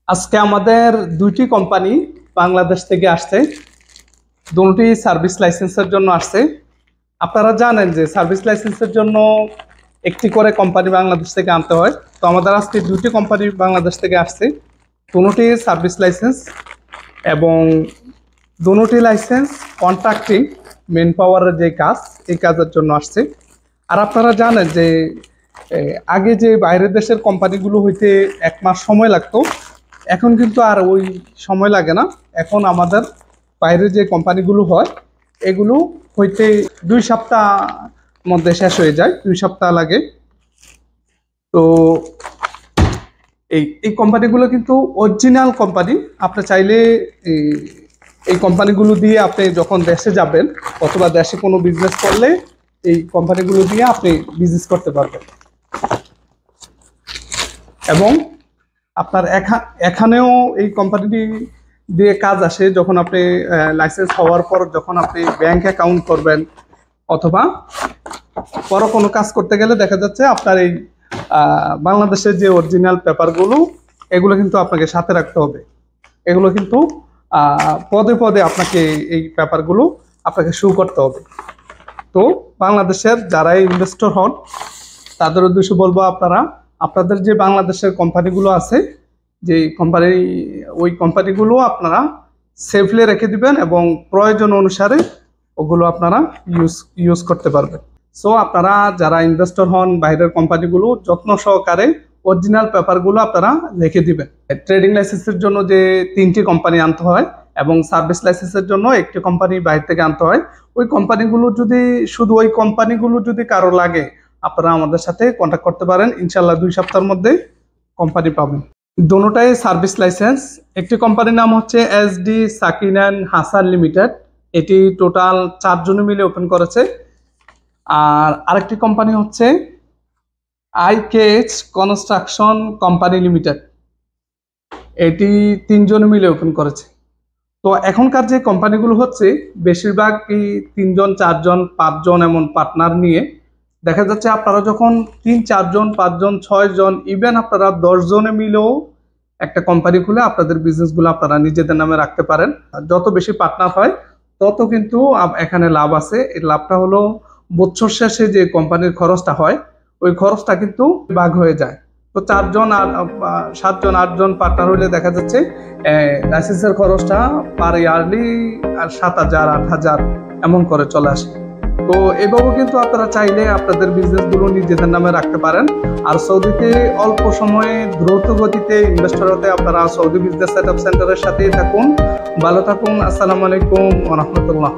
আজকে আমাদের দুইটি কোম্পানি বাংলাদেশ থেকে আসছে। দুটি সার্ভিস লাইসেন্সের জন্য আসছে। আপনারা জানেন যে সার্ভিস লাইসেন্সের জন্য একটি করে কোম্পানি বাংলাদেশ থেকে আনতে হয়। তো আমাদের আজকে দুটি কোম্পানি বাংলাদেশ থেকে আসছে। দুটি সার্ভিস লাইসেন্স এবং দুটি লাইসেন্স কন্ট্রাক্টিং মেন পাওয়ারের যে কাজ, এই কাজের জন্য আসছে। আর আপনারা জানেন যে আগে যে বাইরের দেশের কোম্পানিগুলো হইতে 1 মাস সময় লাগতো, এখন কিন্তু আর ওই সময় লাগে না। এখন আমাদের বাইরে যে কোম্পানিগুলো হয় এগুলো হইতে 2 সপ্তাহ মধ্যে শেষ হয়ে যায়, 2 সপ্তাহ লাগে। তো এই কোম্পানিগুলো কিন্তু অরিজিনাল কোম্পানি। আপনি চাইলে এই কোম্পানিগুলো দিয়ে আপনি যখন দেশে যাবেন অথবা দেশে কোনো বিজনেস করলে এই কোম্পানিগুলো দিয়ে আপনি বিজনেস করতে পারবেন। এবং আপনার এখানেও এই কোম্পানিটি দিয়ে কাজ আসে যখন আপনি লাইসেন্স হওয়ার পর যখন আপনি ব্যাংক অ্যাকাউন্ট করবেন অথবা বড় কোনো কাজ করতে গেলে দেখা যাচ্ছে আপনার এই বাংলাদেশের যে অরিজিনাল পেপারগুলো এগুলো কিন্তু আপনাকে সাথে রাখতে হবে। এগুলো কিন্তু পদে পদে আপনাকে এই পেপারগুলো আপনাকে শো করতে হবে। তো বাংলাদেশের যারা ইনভেস্টর হন তাদের উদ্দেশ্যে বলবো, আপনাদের যে বাংলাদেশের কোম্পানিগুলো আছে যে ওই কোম্পানিগুলো আপনারা সেফলি রেখে দিবেন এবং প্রয়োজন অনুসারে ওগুলো আপনারা ইউজ করতে পারবেন। সো আপনারা যারা ইনভেস্টর হন বাইরের কোম্পানিগুলো যত্ন সহকারে অরিজিনাল পেপারগুলো আপনারা রেখে দিবেন। ট্রেডিং লাইসেন্সের জন্য যে 3টি কোম্পানি আনতে হয় এবং সার্ভিস লাইসেন্সের জন্য একটি কোম্পানি বাইরে থেকে আনতে হয়। ওই কোম্পানিগুলো যদি কারো লাগে আপনারা আমাদের সাথে কন্ট্যাক্ট করতে পারেন। ইনশাল্লাহ 2 সপ্তাহের মধ্যে কোম্পানি পাবেন। দুটোটাই সার্ভিস লাইসেন্স। একটি কোম্পানির নাম হচ্ছে SD Sakin and Hasan limited. এটি টোটাল 4 জনে মিলে ওপেন করেছে। আর আরেকটি কোম্পানি হচ্ছে IKH কনস্ট্রাকশন কোম্পানি লিমিটেড। এটি 3 জনে মিলে ওপেন করেছে। তো এখনকার যে কোম্পানিগুলো হচ্ছে বেশিরভাগ এই 3 জন 4 জন 5 জন এমন পার্টনার নিয়ে দেখা যাচ্ছে। আপনারা যখন 3 4 জন 5 জন 6 জন ইভেন আপনারা 10 জনে মিলেও একটা কোম্পানি খুলে আপনাদের বিজনেসগুলো আপনারা নিজেদের নামে রাখতে পারেন। যত বেশি পার্টনার হয় তত কিন্তু এখানে লাভ আছে। এই লাভটা হলো বছর শেষে যে কোম্পানির খরচটা হয় ওই খরচটা কিন্তু ভাগ হয়ে যায়। তো 4 জন আর 7 জন 8 জন পার্টনার হলে দেখা যাচ্ছে লাইসেন্সের খরচটা পার ইয়ারলি 7,000 8,000 এমন করে চলে আসে। তো এভাবেও কিন্তু আপনারা চাইলে আপনাদের বিজনেসগুলো নিজেদের নামে রাখতে পারেন। আর সৌদিতে অল্প সময়ে দ্রুত গতিতে ইনভেস্টর হতে আপনারা সৌদি বিজনেস সেটআপ সেন্টারের সাথেই থাকুন। ভালো থাকুন। আসসালামু আলাইকুম ওয়া রাহমাতুল্লাহ।